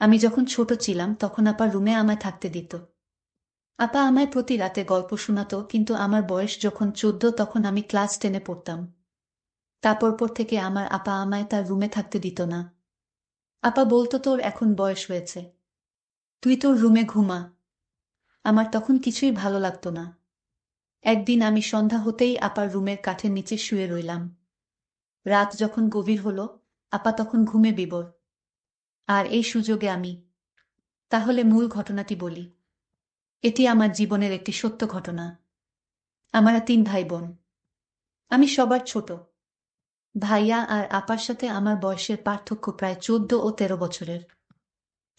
আমি যখন ছোট ছিলাম তখন আপা রুমে আমায় থাকতে দিত। আপা আমায় প্রতি রাতে গল্প শোনাতো, কিন্তু আমার বয়স যখন 14 তখন আমি ক্লাস 10-এ পড়তাম। তারপর পর থেকে আমার আপা আমায় তার রুমে থাকতে দিত না। আপা বলতো, তোর এখন বয়স হয়েছে, তুই তোর রুমে ঘুমা। আমার তখন কিছুই ভালো লাগতো না। একদিন আমি সন্ধ্যা হতেই আপার রুমের কাঠের নিচে শুয়ে রইলাম। রাত যখন গভীর হলো, আপা তখন ঘুমে বিভোর। আর এই সুযোগে আমি, তাহলে মূল ঘটনাটি বলি। এটি আমার জীবনের একটি সত্য ঘটনা। আমরা 3 ভাই বোন। আমি সবার ছোট। ভাইয়া আর আপার সাথে আমার বয়সের পার্থক্য প্রায় 14 ও 13 বছরের।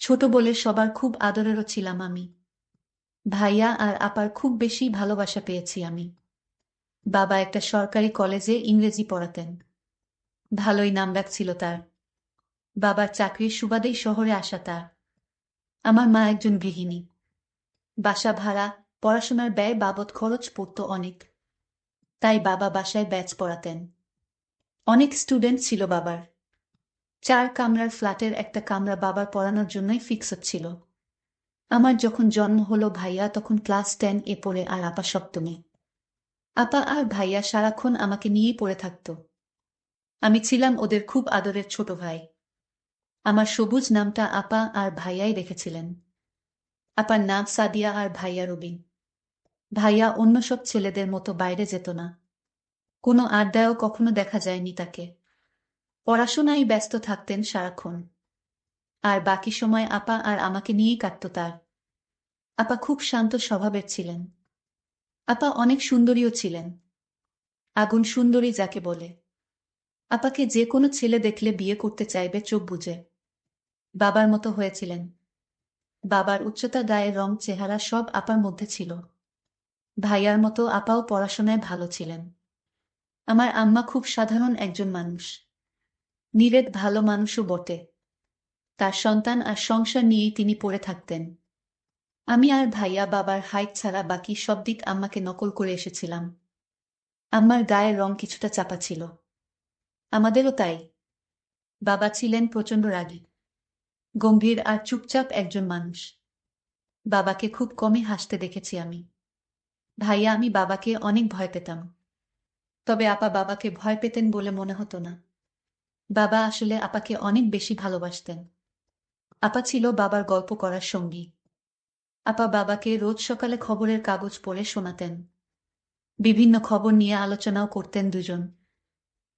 ছোট বলে সবার খুব আদরেরও ছিলাম আমি। ভাইয়া আর আপার খুব বেশি ভালোবাসা পেয়েছি আমি। বাবা একটা সরকারি কলেজে ইংরেজি পড়াতেন। ভালোই নামডাক ছিল তার। বাবার চাকরির সুবাদেই শহরে আসা তার। আমার মা একজন গৃহিণী। বাসা ভাড়া, পড়াশোনার ব্যয় বাবদ খরচ পড়ত অনেক। তাই বাবা বাসায় ব্যাচ পড়াতেন। অনেক স্টুডেন্ট ছিল বাবার। 4 কামরার ফ্ল্যাটের একটা কামরা বাবার পড়ানোর জন্যই ফিক্সড ছিল। আমার যখন জন্ম হলো ভাইয়া তখন ক্লাস 10-এ পড়ে আর আপা সপ্তমে। আপা আর ভাইয়া সারাক্ষণ আমাকে নিয়েই পড়ে থাকত। আমি ছিলাম ওদের খুব আদরের ছোট ভাই। আমার সবুজ নামটা আপা আর ভাইয়াই রেখেছিলেন। আপার নাম সাদিয়া আর ভাইয়া রবিন। ভাইয়া অন্য সব ছেলেদের মতো বাইরে যেত না। কোনো আড্ডায়ও কখনো দেখা যায়নি তাকে। পড়াশোনায় ব্যস্ত থাকতেন সারাক্ষণ। আর বাকি সময় আপা আর আমাকে নিয়েই কাটত তার। আপা খুব শান্ত স্বভাবের ছিলেন। আপা অনেক সুন্দরীও ছিলেন। আগুন সুন্দরী যাকে বলে। আপাকে যে কোনো ছেলে দেখলে বিয়ে করতে চাইবে চোখ বুজে। বাবার মতো হয়েছিলেন। বাবার উচ্চতা, গায়ের রং, চেহারা সব আপার মধ্যে ছিল। ভাইয়ার মতো আপাও পড়াশোনায় ভালো ছিলেন। আমার আম্মা খুব সাধারণ একজন মানুষ। নিরেট ভালো মানুষও বটে। তার সন্তান আর সংসার নিয়েই তিনি পড়ে থাকতেন। আমি আর ভাইয়া বাবার হাইট ছাড়া বাকি সব দিক আম্মাকে নকল করে এসেছিলাম। আম্মার গায়ের রং কিছুটা চাপা ছিল। আমাদেরও তাই। বাবা ছিলেন প্রচণ্ড রাগী, গম্ভীর আর চুপচাপ একজন মানুষ। বাবাকে খুব কমই হাসতে দেখেছি আমি। ভাইয়া আমি বাবাকে অনেক ভয় পেতাম। তবে আপা বাবাকে ভয় পেতেন বলে মনে হতো না। বাবা আসলে আপাকে অনেক বেশি ভালোবাসতেন। আপা ছিল বাবার গল্প করার সঙ্গী। আপা বাবাকে রোজ সকালে খবরের কাগজ পড়ে শোনাতেন। বিভিন্ন খবর নিয়ে আলোচনাও করতেন দুজন।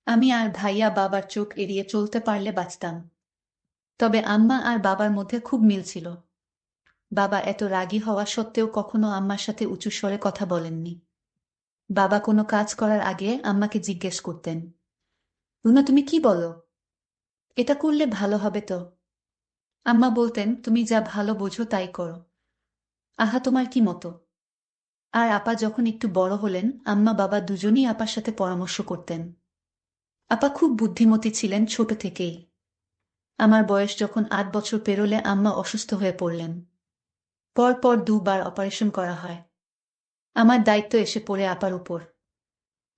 আমি আর ভাইয়া বাবার চোখ এড়িয়ে চলতে পারলে বাঁচতাম। তবে আম্মা আর বাবার মধ্যে খুব মিল ছিল। বাবা এত রাগী হওয়া সত্ত্বেও কখনো আম্মার সাথে উঁচু স্বরে কথা বলেননি। বাবা কোনো কাজ করার আগে আম্মাকে জিজ্ঞেস করতেন, রুনা তুমি কি বলো? এটা করলে ভালো হবে তো? আম্মা বলতেন, তুমি যা ভালো বোঝো তাই করো। আহা, তোমার কি মতো? আর আপা যখন একটু বড় হলেন, আম্মা বাবা দুজনেই আপার সাথে পরামর্শ করতেন। আপা খুব বুদ্ধিমতী ছিলেন ছোট থেকেই। আমার বয়স যখন 8 বছর পেরোলে আম্মা অসুস্থ হয়ে পড়লেন। পর 2 বার অপারেশন করা হয়। আমার দায়িত্ব এসে পড়ে আপার উপর।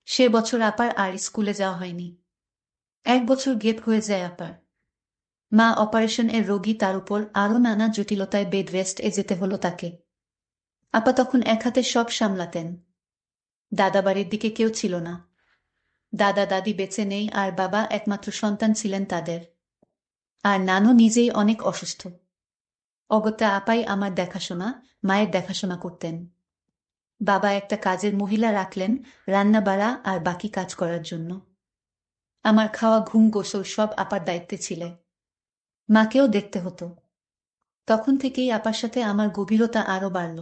সে বছর আপার আর স্কুলে যাওয়া হয়নি। 1 বছর গেপ হয়ে যায় আপার। মা অপারেশন এর রোগী, তার উপর আরও নানা জটিলতায় বেড রেস্ট-এ যেতে হলো তাকে। আপা তখন এক হাতে সব সামলাতেন। দাদাবাড়ির দিকে কেউ ছিল না। দাদা দাদি বেঁচে নেই আর বাবা একমাত্র সন্তান ছিলেন তাদের। আর নানু নিজেই অনেক অসুস্থ। অগত্যা আপাই আমার দেখাশোনা, মায়ের দেখাশোনা করতেন। বাবা একটা কাজের মহিলা রাখলেন, রান্না বাড়া আর বাকি কাজ করার জন্য। আমার খাওয়া, ঘুম, গোসল সব আপার দায়িত্বে ছিলে। মাকেও দেখতে হতো। তখন থেকেই আপার সাথে আমার গভীরতা আরও বাড়ল।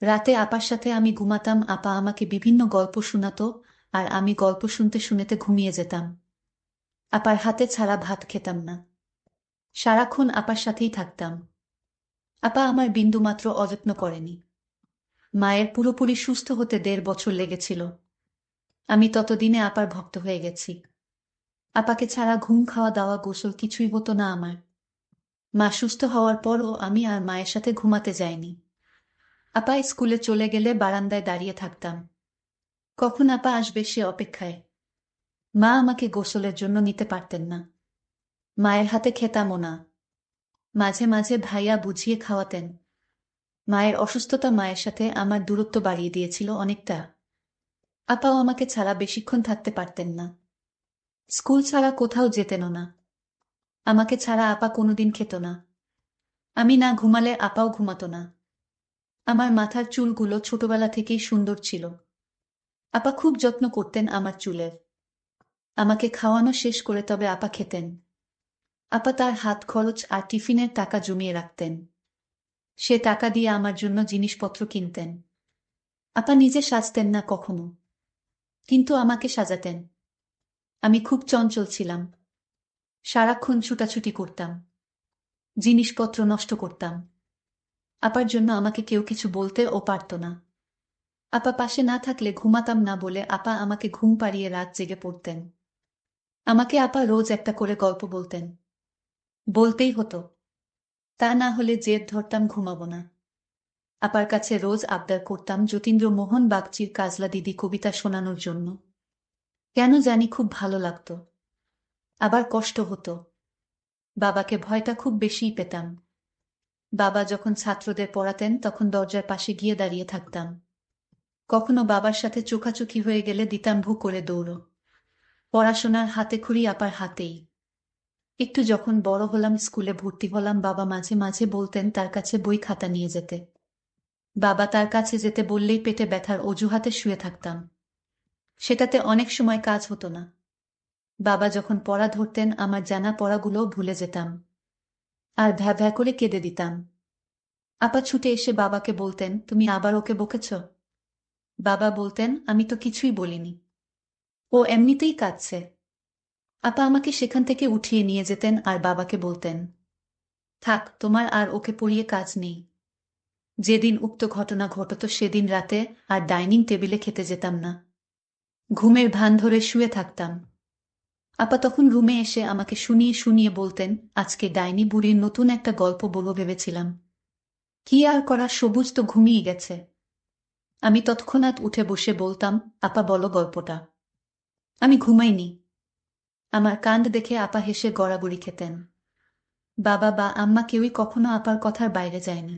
রাতে আপার সাথে আমি ঘুমাতাম, আপা আমাকে বিভিন্ন গল্প শোনাতো, আর আমি গল্প শুনতে শুনতে ঘুমিয়ে যেতাম। আপার হাতে ছাড়া ভাত খেতাম না। সারাক্ষণ আপার সাথেই থাকতাম। আপা আমার বিন্দুমাত্র অযত্ন করেনি। মায়ের পুরোপুরি সুস্থ হতে 1.5 বছর লেগেছিল। আমি ততদিনে আপার ভক্ত হয়ে গেছি। আপাকে ছাড়া ঘুম, খাওয়া দাওয়া, গোসল কিছুই হতো না আমার। মা সুস্থ হওয়ার পরও আমি আর মায়ের সাথে ঘুমাতে যাইনি। আপা স্কুলে চলে গেলে বারান্দায় দাঁড়িয়ে থাকতাম। কখন আপা আসবে সে অপেক্ষায়। মা আমাকে গোসলের জন্য নিতে পারতেন না। মায়ের হাতে খেতামও না। মাঝে মাঝে ভাইয়া বুঝিয়ে খাওয়াতেন। মায়ের অসুস্থতা মায়ের সাথে আমার দূরত্ব বাড়িয়ে দিয়েছিল অনেকটা। আপাও আমাকে ছাড়া বেশিক্ষণ থাকতে পারতেন না। স্কুল ছাড়া কোথাও যেতেনও না। আমাকে ছাড়া আপা কোনোদিন খেত না। আমি না ঘুমালে আপাও ঘুমাতো না। আমার মাথার চুলগুলো ছোটবেলা থেকেই সুন্দর ছিল। আপা খুব যত্ন করতেন আমার চুলের। আমাকে খাওয়ানো শেষ করে তবে আপা খেতেন। আপা তার হাত খরচ আর টিফিনের টাকা জমিয়ে রাখতেন। সে টাকা দিয়ে আমার জন্য জিনিসপত্র কিনতেন। আপা নিজে সাজতেন না কখনো, কিন্তু আমাকে সাজাতেন। আমি খুব চঞ্চল ছিলাম। সারাক্ষণ ছুটাছুটি করতাম, জিনিসপত্র নষ্ট করতাম। আপার জন্য আমাকে কেউ কিছু বলতে ও পারত না। আপা পাশে না থাকলে ঘুমাতাম না বলে আপা আমাকে ঘুম পাড়িয়ে রাত জেগে পড়তেন। আমাকে আপা রোজ একটা করে গল্প বলতেন। বলতেই হতো, তা না হলে জেদ ধরতাম ঘুমাবো না। আপার কাছে রোজ আবদার করতাম যতীন্দ্র মোহন বাগচির কাজলা দিদি কবিতা শোনানোর জন্য। কেন জানি খুব ভালো লাগতো, আবার কষ্ট হতো। বাবাকে ভয়টা খুব বেশিই পেতাম। বাবা যখন ছাত্রদের পড়াতেন তখন দরজার পাশে গিয়ে দাঁড়িয়ে থাকতাম। কখনো বাবার সাথে চোখাচোখি হয়ে গেলে দিতাম ভু করে দৌড়। পড়াশোনার হাতেখড়ি আপার হাতেই। একটু যখন বড় হলাম, স্কুলে ভর্তি হলাম, বাবা মাঝে মাঝে বলতেন তার কাছে বই খাতা নিয়ে যেতে। বাবা তার কাছে যেতে বললেই পেটে ব্যথার অজুহাতে শুয়ে থাকতাম। সেটাতে অনেক সময় কাজ হতো না। বাবা যখন পড়া ধরতেন আমার জানা পড়াগুলোও ভুলে যেতাম, আর ভ্যা ভ্যা করে কেঁদে দিতাম। আপা ছুটে এসে বাবাকে বলতেন, তুমি আবার ওকে বকেছ? বাবা বলতেন, আমি তো কিছুই বলিনি, ও এমনিতেই কাঁদছে। আপা আমাকে সেখান থেকে উঠিয়ে নিয়ে যেতেন আর বাবাকে বলতেন, থাক, তোমার আর ওকে পড়িয়ে কাজ নেই। যেদিন উক্ত ঘটনা ঘটত সেদিন রাতে আর ডাইনিং টেবিলে খেতে যেতাম না। ঘুমের ভান ধরে শুয়ে থাকতাম। আপা তখন রুমে এসে আমাকে শুনিয়ে শুনিয়ে বলতেন, আজকে ডাইনি বুড়ির নতুন একটা গল্প বলবো ভেবেছিলাম। কি আর করা, সবুজ তো ঘুমিয়ে গেছে। আমি তৎক্ষণাৎ উঠে বসে বলতাম, আপা বলো গল্পটা। আমি ঘুমাইনি। আমার কাণ্ড দেখে আপা হেসে গড়াগড়ি খেতেন। বাবা বা আম্মা কেউই কখনো আপার কথার বাইরে যায়নি।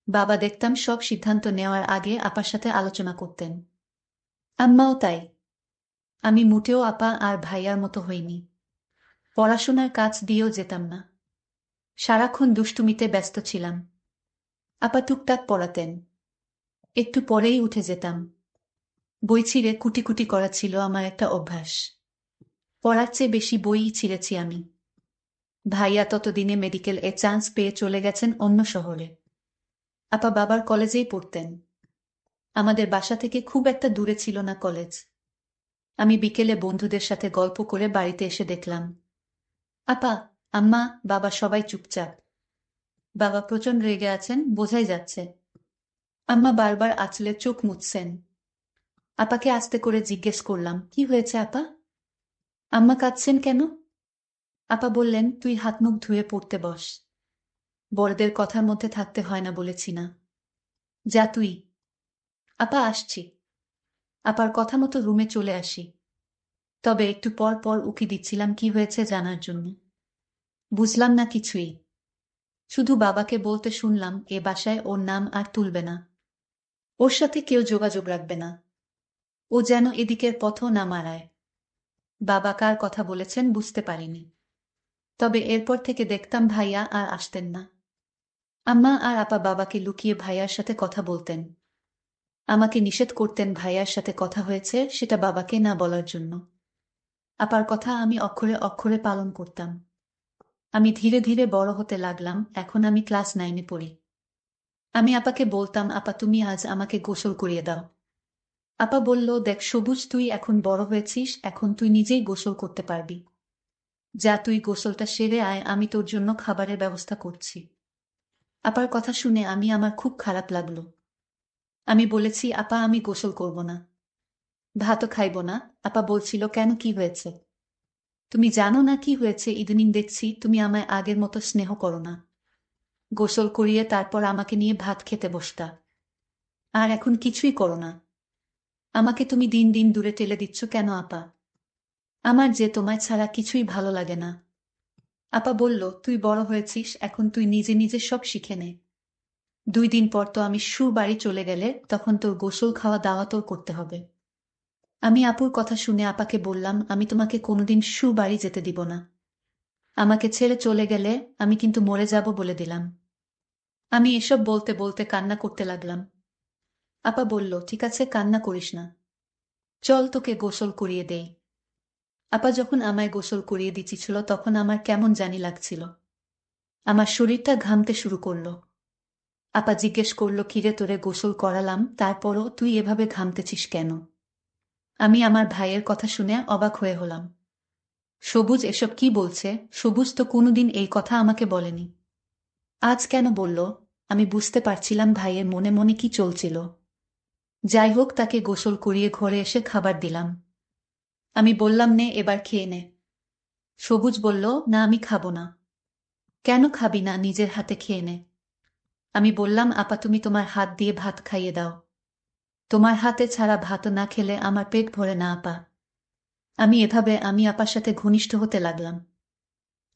বাবা দেখতাম সব সিদ্ধান্ত নেওয়ার আগে আপার সাথে আলোচনা করতেন। আম্মাও তাই। আমি মোটেও আপা আর ভাইয়ার মতো হইনি। পড়াশোনার কাজ দিয়েও যেতাম না। সারাক্ষণ দুষ্টুমিতে ব্যস্ত ছিলাম। আপা টুকটাক পড়াতেন। একটু পরেই উঠে যেতাম। বই ছিঁড়ে কুটি কুটি করা ছিল আমার একটা অভ্যাস। পড়ার চেয়ে বেশি বইই ছিঁড়েছি আমি। ভাইয়া ততদিনে মেডিকেল এ চান্স পেয়ে চলে গেছেন অন্য শহরে। আপা বাবার কলেজেই পড়তেন। আমাদের বাসা থেকে খুব একটা দূরে ছিল না কলেজ। আমি বিকেলে বন্ধুদের সাথে গল্প করে বাড়িতে এসে দেখলাম, আপা, আম্মা, বাবা সবাই চুপচাপ। বাবা প্রচণ্ড রেগে আছেন, বোঝাই যাচ্ছে। আম্মা বারবার আঁচলে চোখ মুছছেন। আপাকে আস্তে করে জিজ্ঞেস করলাম, কি হয়েছে আপা? আম্মা কাঁদছেন কেন? আপা বললেন, তুই হাত মুখ ধুয়ে পড়তে বস। বড়দের কথার মধ্যে থাকতে হয় না বলেছি না। যা তুই। আপা, আসছি। আপার কথা মতো রুমে চলে আসি। তবে একটু পর পর উকি দিচ্ছিলাম কি হয়েছে জানার জন্য। বুঝলাম না কিছুই। শুধু বাবাকে বলতে শুনলাম, এ বাসায় ওর নাম আর তুলবে না। ওর সাথে কেউ যোগাযোগ রাখবে না। ও যেন এদিকের পথও না মারায়। বাবা কার কথা বলেছেন বুঝতে পারিনি। তবে এরপর থেকে দেখতাম ভাইয়া আর আসতেন না। আম্মা আর আপা বাবাকে লুকিয়ে ভাইয়ার সাথে কথা বলতেন। আমাকে নিষেধ করতেন ভাইয়ার সাথে কথা হয়েছে সেটা বাবাকে না বলার জন্য। আপার কথা আমি অক্ষরে অক্ষরে পালন করতাম। আমি ধীরে ধীরে বড় হতে লাগলাম, এখন আমি ক্লাস 9-এ পড়ি। আমি আপাকে বলতাম, আপা তুমি আজ আমাকে গোসল করিয়ে দাও। আপা বলল, দেখ সবুজ, তুই এখন বড় হয়েছিস, এখন তুই নিজেই গোসল করতে পারবি। যা, তুই গোসলটা সেরে আয়, আমি তোর জন্য খাবারের ব্যবস্থা করছি। আপার কথা শুনে আমার খুব খারাপ লাগলো। আমি বলেছি, আপা আমি গোসল করব না, ভাতও খাইব না। আপা বলছিল, কেন, কি হয়েছে? তুমি জানো না কি হয়েছে, ইদানিং দেখছি তুমি আমায় আগের মতো স্নেহ করো না। গোসল করিয়ে তারপর আমাকে নিয়ে ভাত খেতে বসতা, আর এখন কিছুই করো না। আমাকে তুমি দিন দিন দূরে ঠেলে দিচ্ছ কেন আপা? আমার যে তোমায় ছাড়া কিছুই ভালো লাগে না। আপা বলল, তুই বড় হয়েছিস, এখন তুই নিজে নিজে সব শিখে নে। 2 দিন পর তো আমি বাড়ি চলে গেলে তখন তোর গোসল খাওয়া দাওয়া তোর করতে হবে। আমি আপুর কথা শুনে আপাকে বললাম, আমি তোমাকে কোনোদিন বাড়ি যেতে দিব না। আমাকে ছেড়ে চলে গেলে আমি কিন্তু মরে যাব বলে দিলাম। আমি এসব বলতে বলতে কান্না করতে লাগলাম। আপা বলল, ঠিক আছে, কান্না করিস না, চল তোকে গোসল করিয়ে দেই। আপা যখন আমায় গোসল করিয়ে দিচ্ছিল তখন আমার কেমন জানি লাগছিল। আমার শরীরটা ঘামতে শুরু করলো। আপা জিজ্ঞেস করল, কিরে তোরে গোসল করালাম, তারপরও তুই এভাবে ঘামতেছিস কেন? আমি আমার ভাইয়ের কথা শুনে অবাক হয়ে হলাম। সবুজ এসব কি বলছে? সবুজ তো কোনোদিন এই কথা আমাকে বলেনি। আজ কেন বলল? আমি বুঝতে পারছিলাম ভাইয়ের মনে মনে কি চলছিল। যাই হোক, তাকে গোসল করিয়ে ঘরে এসে খাবার দিলাম। আমি বললাম, নে এবার খেয়ে নে। সবুজ বলল, না আমি খাবো না। কেন খাবি না? নিজের হাতে খেয়ে নে। আমি বললাম, আপা তুমি তোমার হাত দিয়ে ভাত খাইয়ে দাও। তোমার হাতে ছাড়া ভাত না খেলে আমার পেট ভরে না আপা। আমি আপার সাথে ঘনিষ্ঠ হতে লাগলাম।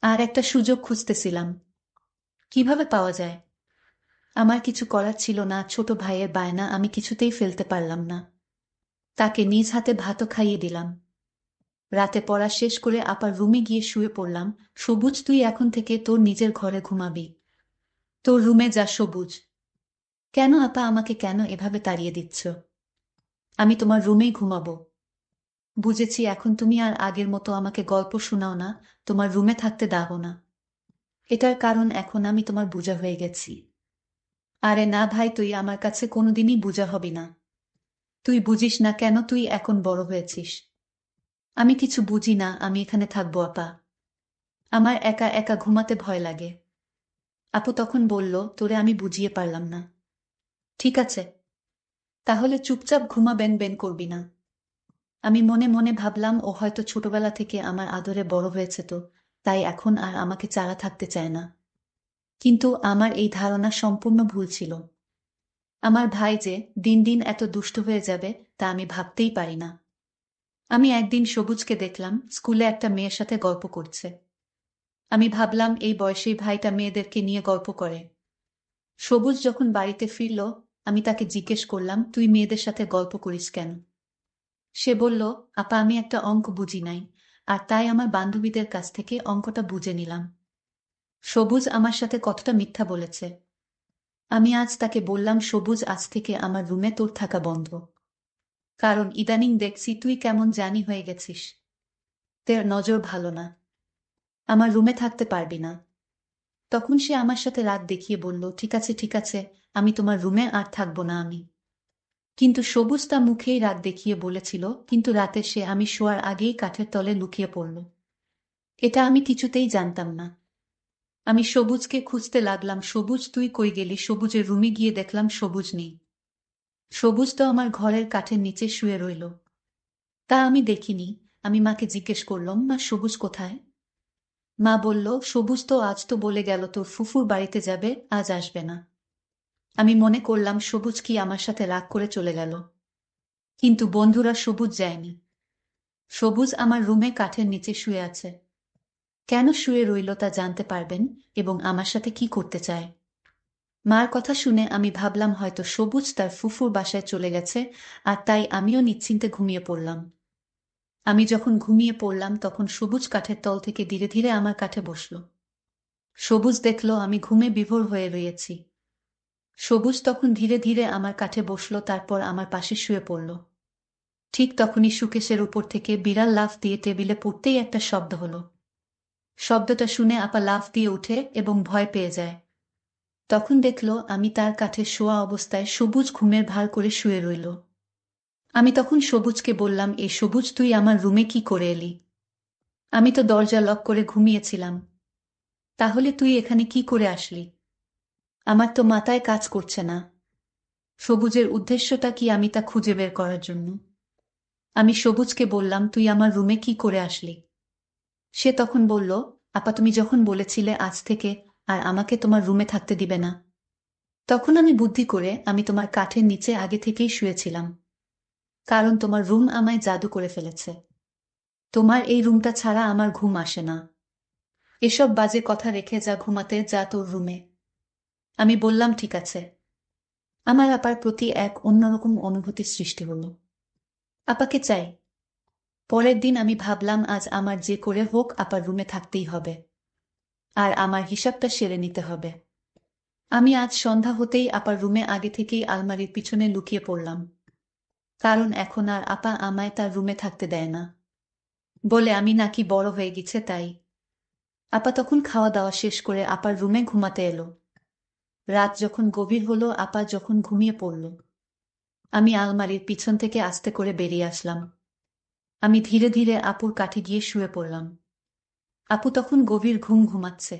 আর একটা সুযোগ খুঁজতেছিলাম, কিভাবে পাওয়া যায়। আমার কিছু করার ছিল না, ছোট ভাইয়ের বায়না আমি কিছুতেই ফেলতে পারলাম না। তাকে নিজ হাতে ভাতও খাইয়ে দিলাম। রাতে পড়া শেষ করে আপার রুমে গিয়ে শুয়ে পড়লাম। সবুজ, তুই এখন থেকে তোর নিজের ঘরে ঘুমাবি। তোর রুমে যা সবুজ। কেন আপা, আমাকে কেন এভাবে তাড়িয়ে দিচ্ছ? আমি তোমার রুমেই ঘুমাবো। বুঝেছি, এখন তুমি আর আগের মতো আমাকে গল্প শোনাও না, তোমার রুমে থাকতে দাও না। এটার কারণ এখন আমি তোমার বোঝা হয়ে গেছি। আরে না ভাই, তুই আমার কাছে কোনোদিনই বোঝা হবি না। তুই বুঝিস না কেন, তুই এখন বড় হয়েছিস। আমি কিছু বুঝি না, আমি এখানে থাকবো আপা। আমার একা একা ঘুমাতে ভয় লাগে। আপু তখন বলল, তোরে আমি বুঝিয়ে পারলাম না। ঠিক আছে, তাহলে চুপচাপ ঘুমাবেন, বেন করবি না। আমি মনে মনে ভাবলাম, ও হয়তো ছোটবেলা থেকে আমার আদরে বড় হয়েছে, তো তাই এখন আর আমাকে ছাড়া থাকতে চায় না। কিন্তু আমার এই ধারণা সম্পূর্ণ ভুল ছিল। আমার ভাই যে দিন দিন এত দুষ্ট হয়ে যাবে তা আমি ভাবতেই পারি না। আমি একদিন সবুজকে দেখলাম স্কুলে একটা মেয়ের সাথে গল্প করছে। আমি ভাবলাম, এই বয়সেই ভাইটা মেয়েদেরকে নিয়ে গল্প করে। সবুজ যখন বাড়িতে ফিরল, আমি তাকে জিজ্ঞেস করলাম, তুই মেয়েদের সাথে গল্প করিস কেন? সে বলল, আপা আমি একটা অঙ্ক বুঝি নাই, আর তাই আমার বান্ধবীদের কাছ থেকে অঙ্কটা বুঝে নিলাম। সবুজ আমার সাথে কতটা মিথ্যা বলেছে। আমি আজ তাকে বললাম, সবুজ আজ থেকে আমার রুমে তোর থাকা বন্ধ। কারণ ইদানিং দেখছি তুই কেমন জানি হয়ে গেছিস। তোর নজর ভালো না। আমার রুমে থাকতে পারবি না। তখন সে আমার সাথে রাগ দেখিয়ে বলল, ঠিক আছে ঠিক আছে, আমি তোমার রুমে আর থাকবো না আমি। কিন্তু সবুজ তা মুখেই রাগ দেখিয়ে বলেছিল, কিন্তু রাতে সে আমি শোয়ার আগেই কাঠের তলে লুকিয়ে পড়ল। এটা আমি কিছুতেই জানতাম না। আমি সবুজকে খুঁজতে লাগলাম, সবুজ তুই কই গেলি? সবুজের রুমে গিয়ে দেখলাম সবুজ নেই। সবুজ তো আমার ঘরের কাঠের নিচে শুয়ে রইল। তা আমি দেখিনি। আমি মাকে জিজ্ঞেস করলাম, মা সবুজ কোথায়? মা বলল, সবুজ তো আজ তো বলে গেল তোর ফুফুর বাড়িতে যাবে, আজ আসবে না। আমি মনে করলাম সবুজ কি আমার সাথে রাগ করে চলে গেল। কিন্তু বন্ধুরা, সবুজ যায়নি। সবুজ আমার রুমে কাঠের নিচে শুয়ে আছে। কেন শুয়ে রইল তা জানতে পারবেন, এবং আমার সাথে কি করতে চায়। মার কথা শুনে আমি ভাবলাম হয়তো সবুজ তার ফুফুর বাসায় চলে গেছে, আর তাই আমিও নিশ্চিন্তে ঘুমিয়ে পড়লাম। আমি যখন ঘুমিয়ে পড়লাম তখন সবুজ কাঠের তল থেকে ধীরে ধীরে আমার কাঠে বসল। সবুজ দেখল আমি ঘুমে বিভোর হয়ে রয়েছি। সবুজ তখন ধীরে ধীরে আমার কাঠে বসল, তারপর আমার পাশে শুয়ে পড়ল। ঠিক তখনই সুকেশের উপর থেকে বিড়াল লাফ দিয়ে টেবিলে পড়তেই একটা শব্দ হলো। শব্দটা শুনে আপা লাফ দিয়ে উঠে এবং ভয় পেয়ে যায়। তখন দেখল আমি তার কাঠে শোয়া অবস্থায়, সবুজ ঘুমের ভার করে শুয়ে রইল। আমি তখন সবুজকে বললাম, এ সবুজ, তুই আমার রুমে কি করে এলি? আমি তো দরজা লক করে ঘুমিয়েছিলাম। তাহলে তুই এখানে কি করে আসলি? আমার তো মাথায় কাজ করছে না। সবুজের উদ্দেশ্যটা কি আমি তা খুঁজে বের করার জন্য। আমি সবুজকে বললাম, তুই আমার রুমে কি করে আসলি? সে তখন বলল, আপা তুমি যখন বলেছিলে আজ থেকে আর আমাকে তোমার রুমে থাকতে দিবে না, তখন আমি বুদ্ধি করে আমি তোমার কাঠের নিচে আগে থেকেই শুয়েছিলাম। কারণ তোমার রুম আমায় জাদু করে ফেলেছে। তোমার এই রুমটা ছাড়া আমার ঘুম আসে না। এসব বাজে কথা রেখে যা ঘুমাতে, যা তোর রুমে। আমি বললাম ঠিক আছে। আমার আপার প্রতি এক অন্যরকম অনুভূতি সৃষ্টি হলো। আপাকে চাই। পরের দিন আমি ভাবলাম আজ আমার যে করে হোক আপার রুমে থাকতেই হবে। আর আমার হিসাবটা সেরে নিতে হবে। আমি আজ সন্ধ্যা হতেই আপার রুমে আগে থেকেই আলমারির পিছনে লুকিয়ে পড়লাম। কারণ এখন আর আপা আমায় তার রুমে থাকতে দেয় না। বলে আমি নাকি বড় হয়ে গেছে তাই। আপা তখন খাওয়া দাওয়া শেষ করে আপার রুমে ঘুমাতে এলো। রাত যখন গভীর হলো, আপা যখন ঘুমিয়ে পড়ল, আমি আলমারির পিছন থেকে আস্তে করে বেরিয়ে আসলাম। আমি ধীরে ধীরে আপুর কাছে গিয়ে শুয়ে পড়লাম। আপু তখন গভীর ঘুম ঘুমাচ্ছে।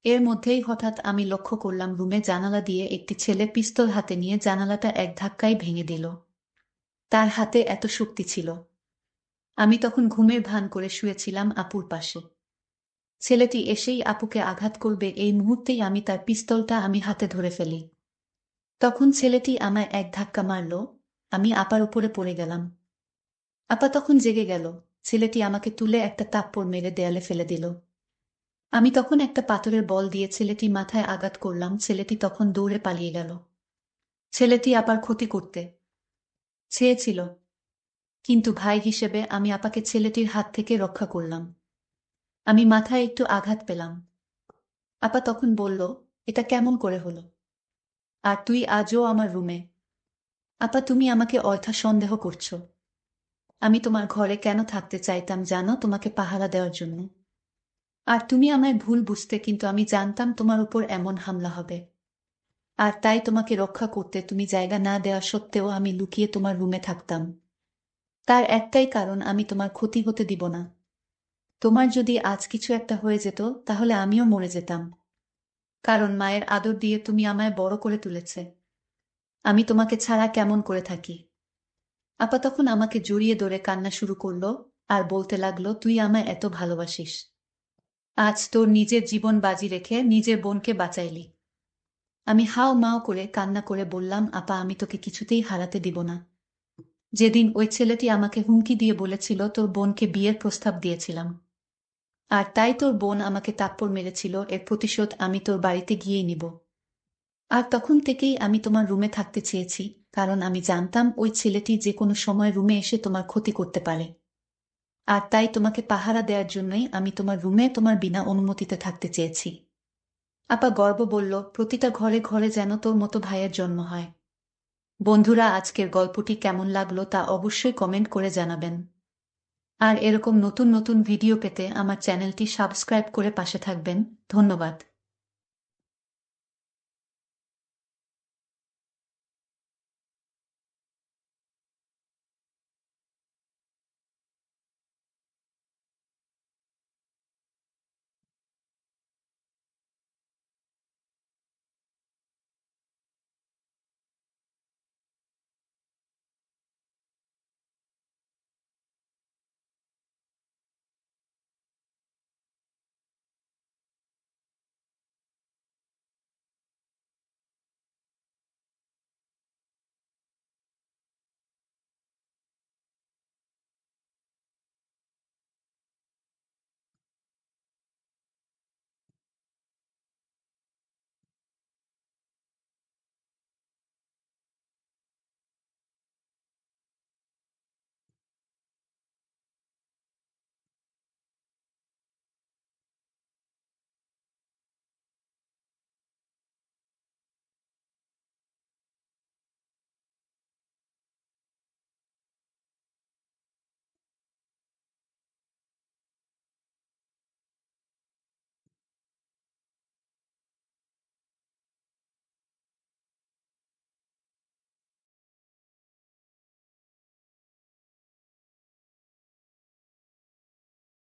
এর মধ্যেই হঠাৎ আমি লক্ষ্য করলাম রুমে জানালা দিয়ে একটি ছেলে পিস্তল হাতে নিয়ে জানালাটা এক ধাক্কায় ভেঙে দিল। তার হাতে এত শক্তি ছিল। আমি তখন ঘুমের ভান করে শুয়েছিলাম আপুর পাশে। ছেলেটি এসেই আপুকে আঘাত করবে এই মুহূর্তেই আমি তার পিস্তলটা আমি হাতে ধরে ফেলি। তখন ছেলেটি আমায় এক ধাক্কা মারল। আমি আপার উপরে পড়ে গেলাম। আপা তখন জেগে গেল। ছেলেটি আমাকে তুলে একটা থাপ্পড় মেরে দেয়ালে ফেলে দিল। আমি তখন একটা পাথরের বল দিয়ে ছেলেটি মাথায় আঘাত করলাম। ছেলেটি তখন দৌড়ে পালিয়ে গেল। ছেলেটি আপার ক্ষতি করতে চেয়েছিল, কিন্তু ভাই হিসেবে আমি আপাকে ছেলেটির হাত থেকে রক্ষা করলাম। আমি মাথায় একটু আঘাত পেলাম। আপা তখন বলল, এটা কেমন করে হলো? আর তুই আজও আমার রুমে? আপা তুমি আমাকে অযথা সন্দেহ করছো। আমি তোমার ঘরে কেন থাকতে চাইতাম জানো? তোমাকে পাহারা দেওয়ার জন্য। আর তুমি আমায় ভুল বুঝতে, কিন্তু আমি জানতাম তোমার উপর এমন হামলা হবে। আর তাই তোমাকে রক্ষা করতে তুমি জায়গা না দেওয়া সত্ত্বেও আমি লুকিয়ে তোমার রুমে থাকতাম। তার একটাই কারণ, আমি তোমার ক্ষতি হতে দিব না। তোমার যদি আজ কিছু একটা হয়ে যেত তাহলে আমিও মরে যেতাম। কারণ মায়ের আদর দিয়ে তুমি আমায় বড় করে তুলেছে। আমি তোমাকে ছাড়া কেমন করে থাকি? আপা তখন আমাকে জড়িয়ে ধরে কান্না শুরু করলো আর বলতে লাগলো, তুই আমায় এত ভালোবাসিস, আজ তোর নিজের জীবন বাজি রেখে নিজের বোনকে বাঁচাইলি। আমি হাও মাও করে কান্না করে বললাম, আপা আমি তোকে কিছুতেই হারাতে দিব না। যেদিন ওই ছেলেটি আমাকে হুমকি দিয়ে বলেছিল তোর বোনকে বিয়ের প্রস্তাব দিয়েছিলাম, আর তাই তোর বোন আমাকে থাপ্পড় মেরেছিল, এর প্রতিশোধ আমি তোর বাড়িতে গিয়েই নিব। আর তখন থেকেই আমি তোমার রুমে থাকতে চেয়েছি, কারণ আমি জানতাম ওই ছেলেটি যে কোনো সময় রুমে এসে তোমার ক্ষতি করতে পারে। আর তাই তোমাকে পাহারা দেওয়ার জন্যই আমি তোমার রুমে তোমার বিনা অনুমতিতে থাকতে চেয়েছি। আপা গর্ব বলল, প্রতিটা ঘরে ঘরে যেন তোর মতো ভাইয়ের জন্ম হয়। বন্ধুরা, আজকের গল্পটি কেমন লাগলো তা অবশ্যই কমেন্ট করে জানাবেন। আর এরকম নতুন নতুন ভিডিও পেতে আমার চ্যানেলটি সাবস্ক্রাইব করে পাশে থাকবেন। ধন্যবাদ।